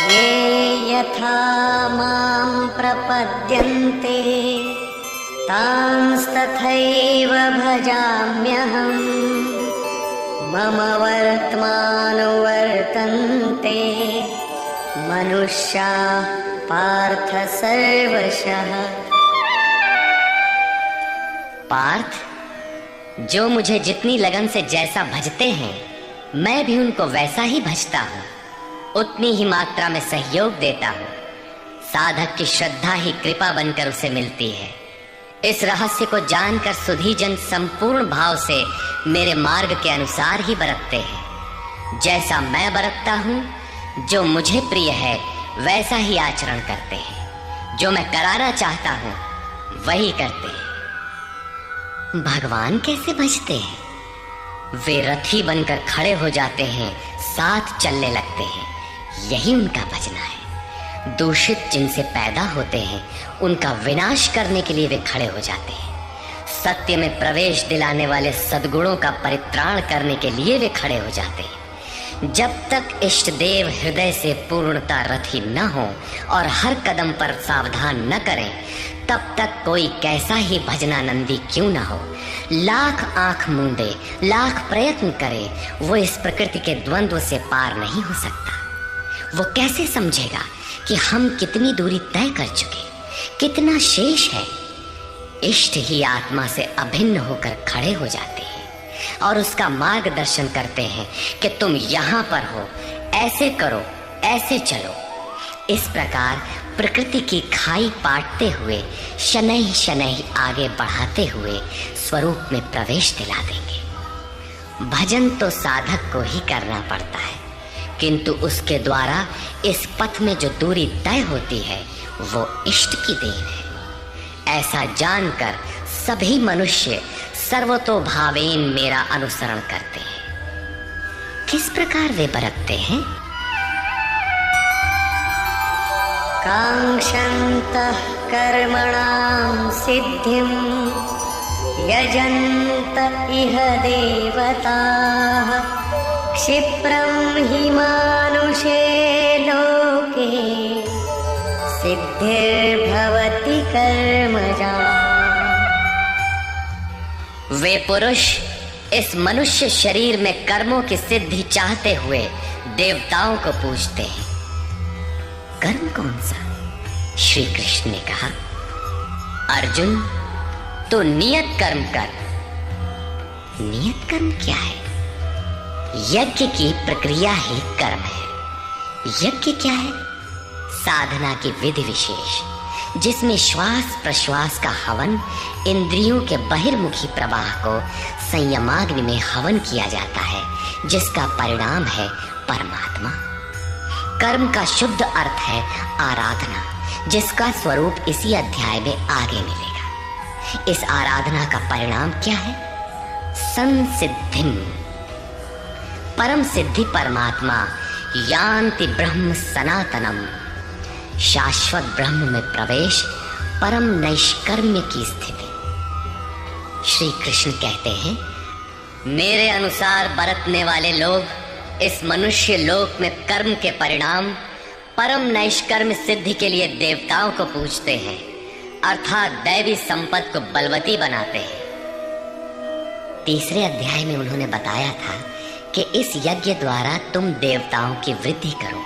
ये यथा मां प्रपद्यन्ते तांस्तथैव भजाम्यहम् मम वर्त्मानुवर्तन्ते मनुष्याः पार्थ सर्वशः। पार्थ, जो मुझे जितनी लगन से जैसा भजते हैं मैं भी उनको वैसा ही भजता हूँ, उतनी ही मात्रा में सहयोग देता हूँ। साधक की श्रद्धा ही कृपा बनकर उसे मिलती है। इस रहस्य को जानकर सुधी जन संपूर्ण भाव से मेरे मार्ग के अनुसार ही बरतते हैं। जैसा मैं बरतता हूँ, जो मुझे प्रिय है वैसा ही आचरण करते हैं। जो मैं कराना चाहता हूँ वही करते हैं। भगवान कैसे भजते हैं? वे रथी बनकर खड़े हो जाते हैं, साथ चलने लगते हैं, यही उनका भजना है। दूषित जिनसे पैदा होते हैं उनका विनाश करने के लिए वे खड़े हो जाते हैं। सत्य में प्रवेश दिलाने वाले सद्गुणों का परित्राण करने के लिए वे खड़े हो जाते हैं। जब तक इष्ट देव हृदय से पूर्णता रथी न हो और हर कदम पर सावधान न करें, तब तक कोई कैसा ही भजनानंदी क्यों न हो, लाख आंख मूंदे, लाख प्रयत्न करे, वो इस प्रकृति के द्वंद्व से पार नहीं हो सकता। वो कैसे समझेगा कि हम कितनी दूरी तय कर चुके, कितना शेष है। इष्ट ही आत्मा से अभिन्न होकर खड़े हो जाते हैं और उसका मार्गदर्शन करते हैं कि तुम यहाँ पर हो, ऐसे करो, ऐसे चलो। इस प्रकार प्रकृति की खाई पाटते हुए शनैः शनैः आगे बढ़ाते हुए स्वरूप में प्रवेश दिला देंगे। भजन तो साधक को ही करना पड़ता है, किंतु उसके द्वारा इस पथ में जो दूरी तय होती है वो इष्ट की देन है। ऐसा जानकर सभी मनुष्य सर्वतोभावेन मेरा अनुसरण करते हैं। किस प्रकार वे बरतते हैं? कांक्षन्तः कर्मणां सिद्धिं यजन्त इह देवताः क्षिप्रं हि मानुषे लोके सिद्धिर्भवति कर्मजा। वे पुरुष इस मनुष्य शरीर में कर्मों की सिद्धि चाहते हुए देवताओं को पूजते हैं। कर्म कौन सा? श्री कृष्ण ने कहा, अर्जुन तो नियत कर्म कर। नियत कर्म क्या है? यज्ञ की प्रक्रिया ही कर्म है। यज्ञ क्या है? साधना की विधि विशेष, जिसमें श्वास प्रश्वास का हवन, इंद्रियों के बहिर्मुखी प्रवाह को संयमाग्नि में हवन किया जाता है, जिसका परिणाम है परमात्मा। कर्म का शुद्ध अर्थ है आराधना, जिसका स्वरूप इसी अध्याय में आगे मिलेगा। इस आराधना का परिणाम क्या है? संसिद्धिम, परम सिद्धि परमात्मा यान्ति ब्रह्म सनातनम, शाश्वत ब्रह्म में प्रवेश, परम नैष्कर्म्य की स्थिति। श्री कृष्ण कहते हैं, मेरे अनुसार बरतने वाले लोग इस मनुष्य लोक में कर्म के परिणाम परम नैष्कर्म्य सिद्धि के लिए देवताओं को पूजते हैं, अर्थात दैवी संपत्ति को बलवती बनाते हैं। तीसरे अध्याय में उन्होंने बताया था कि इस यज्ञ द्वारा तुम देवताओं की वृद्धि करो,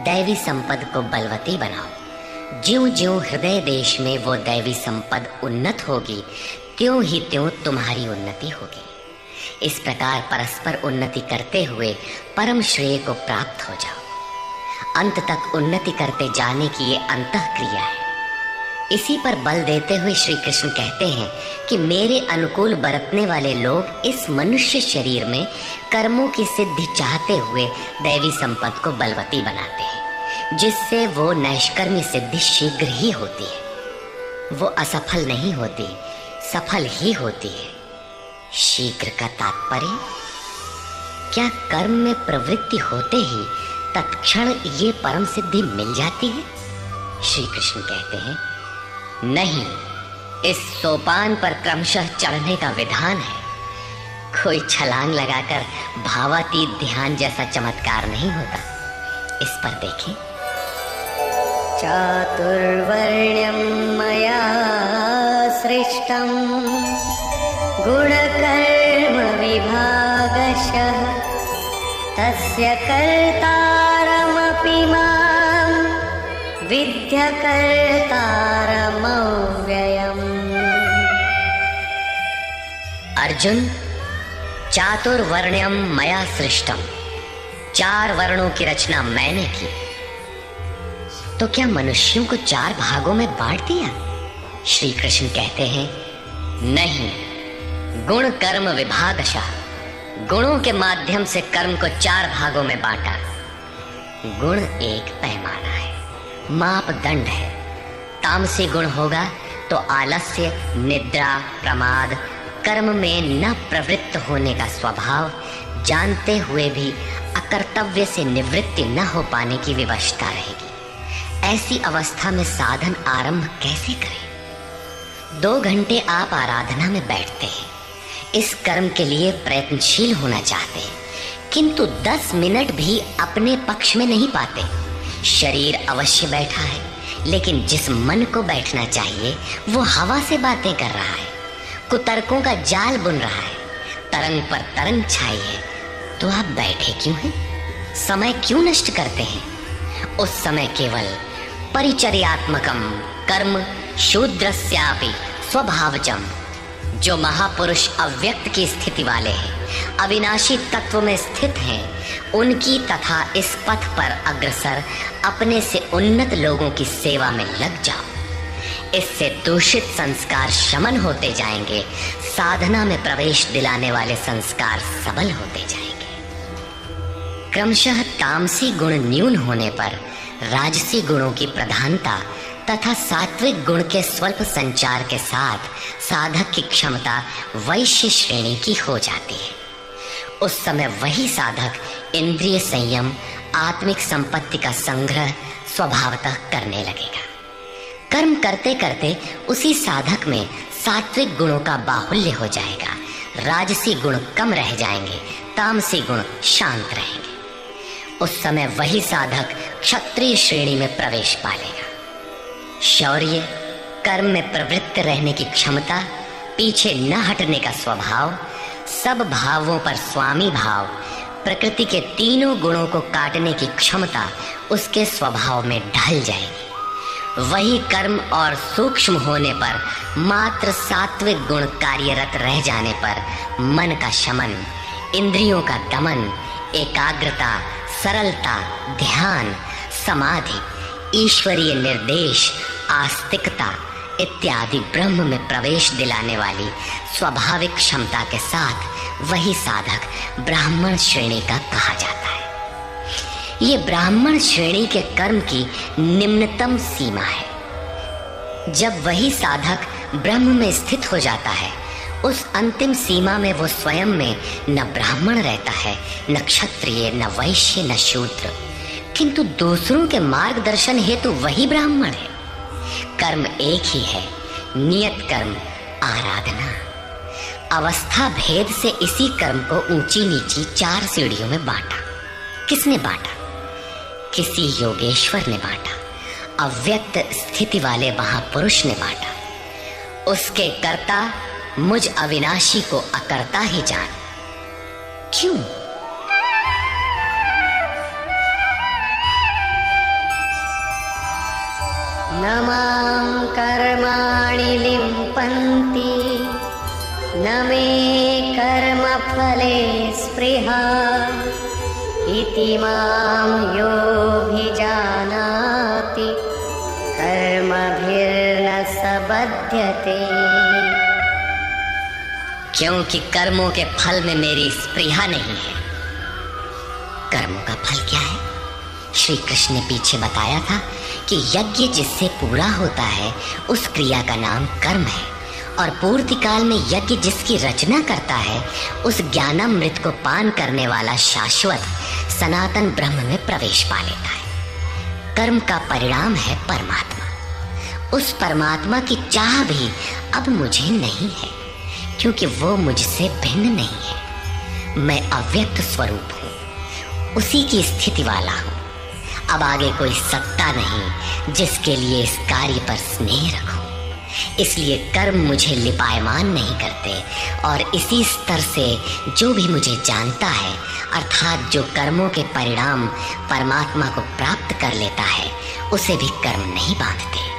दैवी संपद को बलवती बनाओ। ज्यों ज्यों हृदय देश में वो दैवी संपद उन्नत होगी, त्यों ही त्यों तुम्हारी उन्नति होगी। इस प्रकार परस्पर उन्नति करते हुए परम श्रेय को प्राप्त हो जाओ। अंत तक उन्नति करते जाने की ये अंतःक्रिया है। इसी पर बल देते हुए श्री कृष्ण कहते हैं कि मेरे अनुकूल बरतने वाले लोग इस मनुष्य शरीर में कर्मों की सिद्धि चाहते हुए दैवी संपत्ति को बलवती बनाते हैं, जिससे वो नैष्कर्म्य सिद्धि शीघ्र ही होती है। वो असफल नहीं होती, सफल ही होती है। शीघ्र का तात्पर्य, क्या कर्म में प्रवृत्ति होते ही तत्क्षण ये परम सिद्धि मिल जाती है? श्री कृष्ण कहते हैं, नहीं, इस सोपान पर क्रमशः चढ़ने का विधान है। कोई छलांग लगाकर भावातीत ध्यान जैसा चमत्कार नहीं होता। इस पर देखें। चातुर्वर्ण्यं मया सृष्टं गुणकर्म विभागशः तस्य कर्तारमपि मां विद्यकर्तारमव्ययम्। अर्जुन, चातुर्वर्ण्यम मया सृष्टम, 4 वर्णों की रचना मैंने की, तो क्या मनुष्यों को 4 भागों में बांट दिया? श्री कृष्ण कहते हैं नहीं, गुण कर्म विभागशः, गुणों के माध्यम से कर्म को 4 भागों में बांटा। गुण एक पैमाना है, मापदंड है। तामसी गुण होगा तो आलस्य, निद्रा, प्रमाद, कर्म में न प्रवृत्त होने का स्वभाव, जानते हुए भी अकर्तव्य से निवृत्ति न हो पाने की विवशता रहेगी। ऐसी अवस्था में साधन आरंभ कैसे करें? 2 घंटे आप आराधना में बैठते हैं, इस कर्म के लिए प्रयत्नशील होना चाहते हैं, किंतु 10 मिनट भी अपने पक्ष में नहीं पाते। शरीर अवश्य बैठा है, लेकिन जिस मन को बैठना चाहिए वो हवा से बातें कर रहा है, कुतर्कों का जाल बुन रहा है, तरंग पर तरंग छाई है, तो आप बैठे क्यों हैं? समय क्यों नष्ट करते हैं? उस समय केवल परिचर्यात्मकम कर्म शूद्रस्यापि स्वभावजम, जो महापुरुष अव्यक्त की स्थिति वाले हैं, अविनाशी तत्व में स्थित हैं, उनकी तथा इस पथ पर अग्रसर अपने से उन्नत लोगों की सेवा में लग जाओ। इससे दूषित संस्कार शमन होते जाएंगे, साधना में प्रवेश दिलाने वाले संस्कार सबल होते जाएंगे। क्रमशः तामसी गुण न्यून होने पर राजसी गुणों की प्रधानता तथा सात्विक गुण के स्वल्प संचार के साथ साधक की क्षमता वैश्य श्रेणी की हो जाती है। उस समय वही साधक इंद्रिय संयम, आत्मिक संपत्ति का संग्रह स्वभावतः करने लगेगा। कर्म करते करते उसी साधक में सात्विक गुणों का बाहुल्य हो जाएगा, राजसी गुण कम रह जाएंगे, तामसी गुण शांत रहेंगे। उस समय वही साधक क्षत्रिय श्रेणी में प्रवेश पालेगा। शौर्य, कर्म में प्रवृत्त रहने की क्षमता, पीछे न हटने का स्वभाव, सब भावों पर स्वामी भाव, प्रकृति के तीनों गुणों को काटने की क्षमता उसके स्वभाव में ढल जाएगी। वही कर्म और सूक्ष्म होने पर मात्र सात्विक गुण कार्यरत रह जाने पर मन का शमन, इंद्रियों का दमन, एकाग्रता, सरलता, ध्यान, समाधि, ईश्वरीय निर्देश, आस्तिकता इत्यादि ब्रह्म में प्रवेश दिलाने वाली स्वाभाविक क्षमता के साथ वही साधक ब्राह्मण श्रेणी का कहा जाता है। ये ब्राह्मण श्रेणी के कर्म की निम्नतम सीमा है। जब वही साधक ब्रह्म में स्थित हो जाता है, उस अंतिम सीमा में वो स्वयं में न ब्राह्मण रहता है, न क्षत्रिय, न वैश्य, न शूद्र, किंतु दूसरों के मार्गदर्शन हेतु वही ब्राह्मण है। कर्म एक ही है, नियत कर्म आराधना। अवस्था भेद से इसी कर्म को ऊंची नीची 4 सीढ़ियों में बांटा। किसने बांटा? किसी योगेश्वर ने बांटा, अव्यक्त स्थिति वाले महापुरुष ने बांटा। उसके कर्ता मुझ अविनाशी को अकर्ता ही जान। क्यों? न मां कर्माणि लिम्पन्ति न मे कर्मफले स्पृहा इति मां योऽभिजानाति कर्मभिर्न स बध्यते। क्योंकि कर्मों के फल में मेरी स्पृहा नहीं है। कर्मों का फल क्या है? श्री कृष्ण ने पीछे बताया था कि यज्ञ जिससे पूरा होता है उस क्रिया का नाम कर्म है, और पूर्ति काल में यज्ञ जिसकी रचना करता है उस ज्ञानामृत को पान करने वाला शाश्वत सनातन ब्रह्म में प्रवेश पा लेता है। कर्म का परिणाम है परमात्मा। उस परमात्मा की चाह भी अब मुझे नहीं है, क्योंकि वो मुझसे भिन्न नहीं है। मैं अव्यक्त स्वरूप हूँ, उसी की स्थिति वाला हूँ। अब आगे कोई सत्ता नहीं जिसके लिए इस कार्य पर स्नेह रखूं। इसलिए कर्म मुझे लिपायमान नहीं करते, और इसी स्तर से जो भी मुझे जानता है, अर्थात जो कर्मों के परिणाम परमात्मा को प्राप्त कर लेता है, उसे भी कर्म नहीं बांधते।